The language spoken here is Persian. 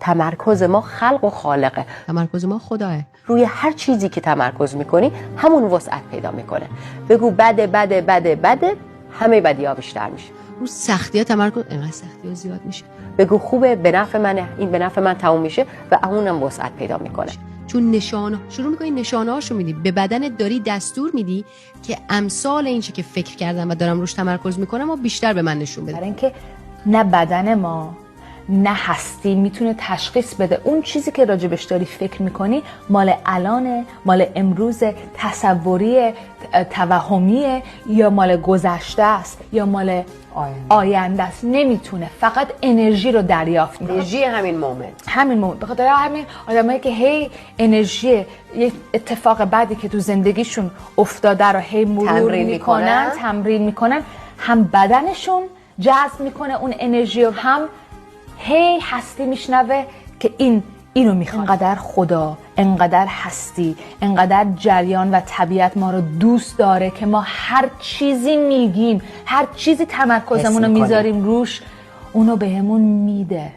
تمرکز ما خلق و خالقه. تمرکز ما خداه. روی هر چیزی که تمرکز میکنی همون وسعت پیدا میکنه. بگو بده بده بده بده، همه بدی‌ها بیشتر میشه. رو سختی‌ها تمرکز، اینقدر سختی‌ها زیاد میشه. بگو خوبه، به نفع منه، این به نفع من تموم میشه و اونم وسعت پیدا میکنه. چون نشانه شروع میکنی نشانه‌هاشو میدی، به بدنت داری دستور میدی که امثال این چه که فکر کردم و دارم روش تمرکز میکنم و بیشتر به من نشون بده. برای اینکه نه بدن ما نه هستی میتونه تشخیص بده اون چیزی که راجبش داری فکر میکنی مال الانه، مال امروز، تصوریه، توهمیه، یا مال گذشته است یا مال آینده است. نمیتونه، فقط انرژی رو دریافت میکنه. انرژی همین مومنت. به خاطر همین آدمایی که هی انرژی یک اتفاق بعدی که تو زندگیشون افتاده رو هی مرور میکنن، تمرین میکنن، هم بدنشون جذب میکنه اون انرژی رو، هم هی هستی میشنوه که اینو میخواد. انقدر خدا، انقدر هستی، انقدر جریان و طبیعت ما رو دوست داره که ما هر چیزی میگیم، هر چیزی تمرکزمون رو میذاریم روش، اونو بهمون میده.